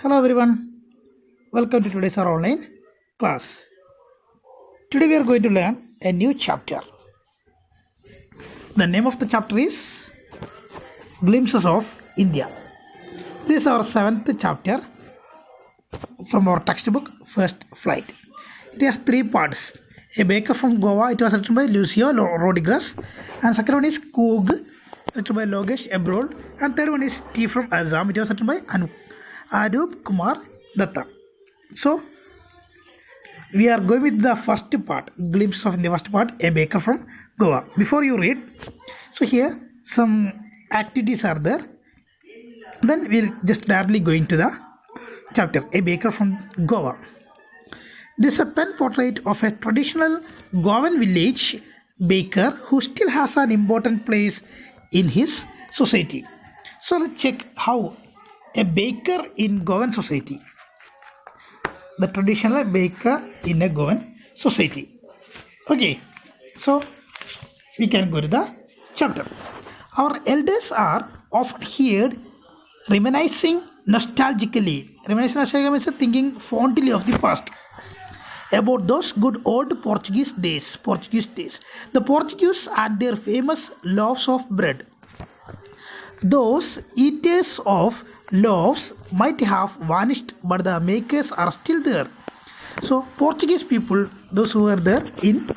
Hello everyone, welcome to today's our online class. Today we are going to learn a new chapter. The name of the chapter is Glimpses of India. This is our seventh chapter from our textbook First Flight. It has three parts. A baker from Goa, it was written by Lucio Rodriguez, and second one is Coog, written by Logesh Ebrol, and third one is Tea from Assam, it was written by Arup Kumar Datta. So we are going with the first part, glimpse of the first part, a baker from Goa. Before you read, so here some activities are there. Then we'll just directly go into the chapter, a baker from Goa. This is a pen portrait of a traditional Goan village baker who still has an important place in his society. So let's check how a baker in Goan society. The traditional baker in a Goan society. Okay, so we can go to the chapter. Our elders are often heard reminiscing nostalgically. Reminiscing means thinking fondly of the past. About those good old Portuguese days. The Portuguese and their famous loaves of bread. Those eaters of loaves might have vanished, but the makers are still there. So Portuguese people, those who are there in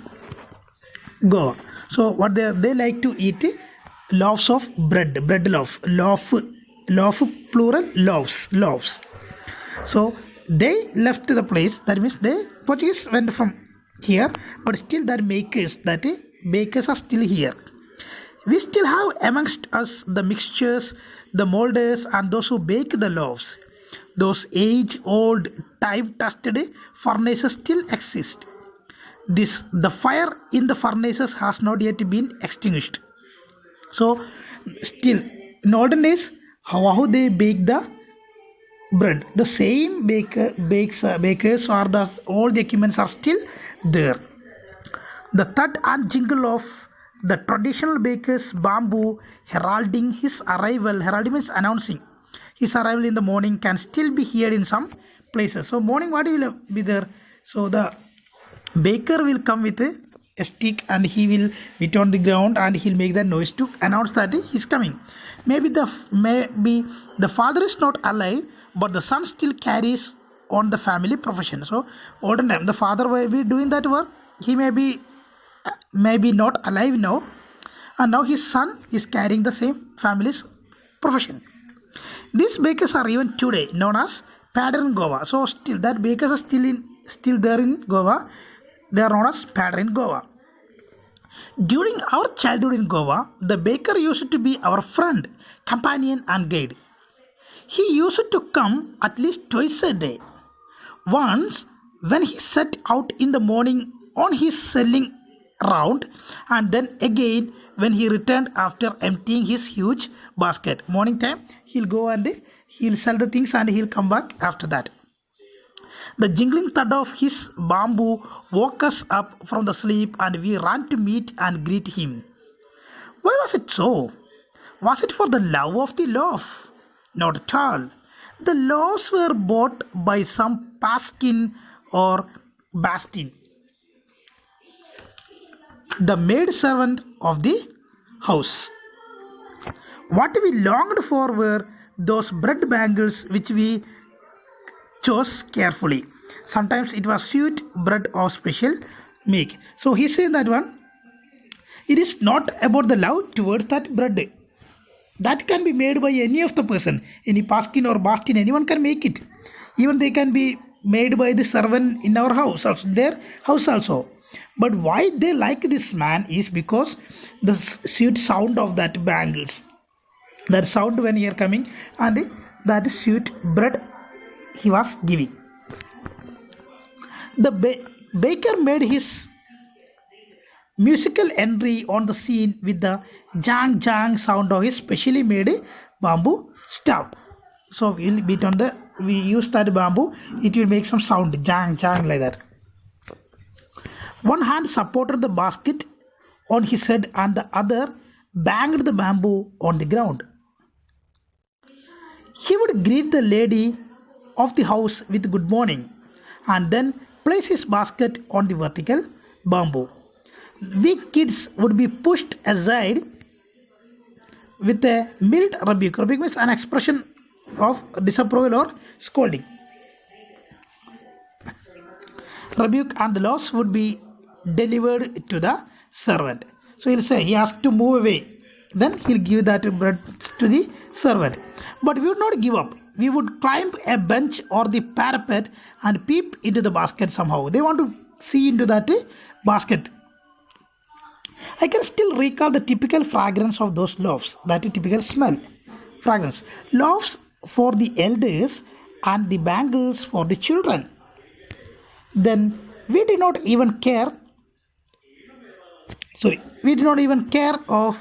Goa. So what they like to eat loaves of bread loaf plural loaves. So they left the place. That means the Portuguese went from here, but still that bakers are still here. We still have amongst us the mixtures, the molders, and those who bake the loaves. Those age-old, time-tested furnaces still exist. The fire in the furnaces has not yet been extinguished. So, still, in olden days, how they bake the bread? The same bakers or all the equipments are still there. The thud and jingle of the traditional baker's bamboo heralding his arrival. Heralding means announcing his arrival in the morning can still be heard in some places. So morning what will be there? So the baker will come with a stick and he will beat on the ground and he'll make that noise to announce that he's coming. Maybe the father is not alive, but the son still carries on the family profession. So olden time the father will be doing that work. He may be not alive now, and now his son is carrying the same family's profession. These bakers are even today known as pattern Goa. So still that bakers are still there in Goa. They are known as pattern in Goa. During our childhood in Goa, the baker used to be our friend, companion, and guide. He used to come at least twice a day. Once, when he set out in the morning on his selling round, and then again when he returned after emptying his huge basket. Morning time he'll go and he'll sell the things and he'll come back after that. The jingling thud of his bamboo woke us up from the sleep and we ran to meet and greet him. Why was it so? Was it for the love of the loaf? Not at all. The loaves were bought by some paskin or bastin, the maid servant of the house. What we longed for were those bread bangles which we chose carefully. Sometimes it was sweet bread of special make. So he said that one, it is not about the love towards that bread. That can be made by any of the person, any paskin or bastin, anyone can make it. Even they can be made by the servant in our house, also their house also. But why they like this man is because the sweet sound of that bangles, that sound when he are coming, and that sweet bread he was giving. The baker made his musical entry on the scene with the jang jang sound of his specially made bamboo staff. So we use that bamboo, it will make some sound, jang jang, like that. One hand supported the basket on his head and the other banged the bamboo on the ground. He would greet the lady of the house with good morning and then place his basket on the vertical bamboo. Weak kids would be pushed aside with a mild rebuke. Rebuke means an expression of disapproval or scolding. Rebuke and the loss would be delivered to the servant. So he'll say he has to move away. Then he'll give that bread to the servant. But we would not give up. We would climb a bench or the parapet and peep into the basket somehow. They want to see into that basket. I can still recall the typical fragrance of those loaves, that typical smell, fragrance. Loaves for the elders and the bangles for the children. Then we did not even care of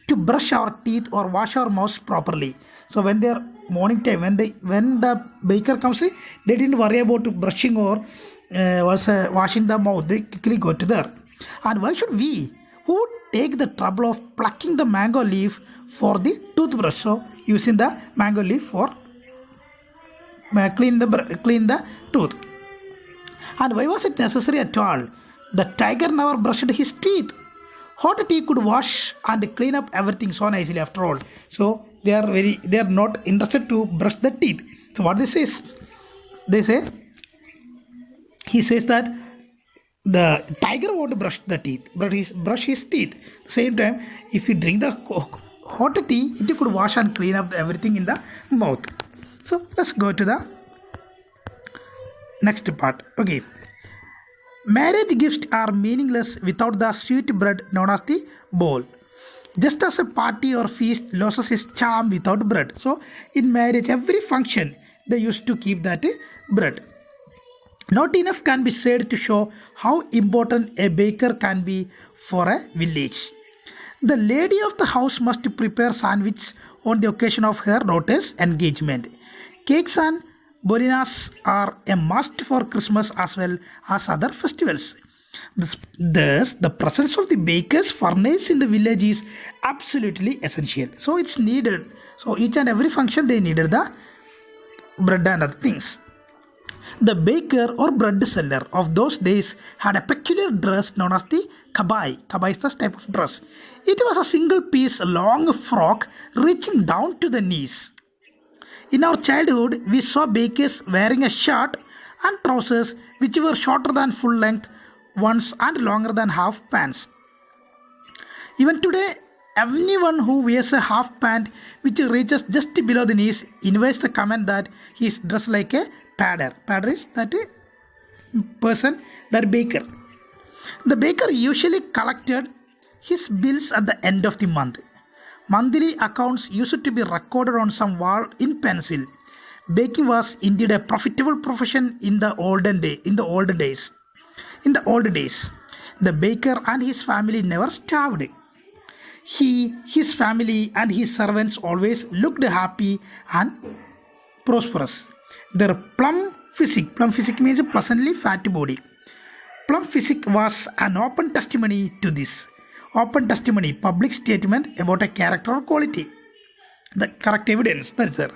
to brush our teeth or wash our mouths properly. So when they are morning time, when the baker comes, they didn't worry about brushing or washing the mouth. They quickly go to there. And why should we, who would take the trouble of plucking the mango leaf for the toothbrush? So using the mango leaf for clean the tooth. And why was it necessary at all? The tiger never brushed his teeth. Hot tea could wash and clean up everything so nicely after all. So they are not interested to brush the teeth. So what he says that the tiger won't brush the teeth, but he brush his teeth. Same time, if you drink the hot tea, it could wash and clean up everything in the mouth. So let's go to the next part. Okay. Marriage gifts are meaningless without the sweet bread known as the bowl. Just as a party or feast loses its charm without bread. So in marriage, every function they used to keep that bread. Not enough can be said to show how important a baker can be for a village. The lady of the house must prepare sandwiches on the occasion of her daughter's engagement. Cakes and bolinas are a must for Christmas as well as other festivals. Thus, the presence of the baker's furnace in the village is absolutely essential. So it's needed. So each and every function they needed the bread and other things. The baker or bread seller of those days had a peculiar dress known as the kabai. Kabai is the type of dress. It was a single piece long frock reaching down to the knees. In our childhood, we saw bakers wearing a shirt and trousers which were shorter than full length ones and longer than half pants. Even today, anyone who wears a half pant which reaches just below the knees invites the comment that he is dressed like a padder. Padder is that person, that baker. The baker usually collected his bills at the end of the month. Monthly accounts used to be recorded on some wall in pencil. Baking was indeed a profitable profession in the old days. The baker and his family never starved. He, his family, and his servants always looked happy and prosperous. Their plump physique means a pleasantly fat body. Plump physique was an open testimony to this. Open testimony, public statement about a character or quality. The correct evidence, that is there.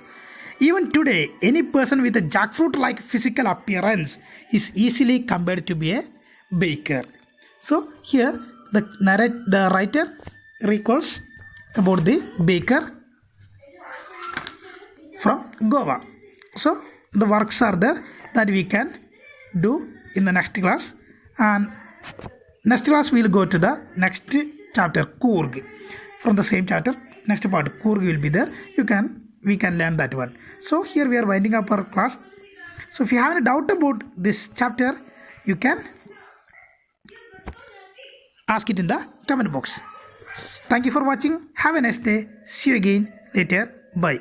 Even today, any person with a jackfruit-like physical appearance is easily compared to be a baker. So here the writer recalls about the baker from Goa. So the works are there that we can do in the next class, and next class we will go to the next chapter, Coorg. From the same chapter, next part, Coorg will be there. We can learn that one. So here we are winding up our class. So if you have any doubt about this chapter, you can ask it in the comment box. Thank you for watching. Have a nice day. See you again later. Bye.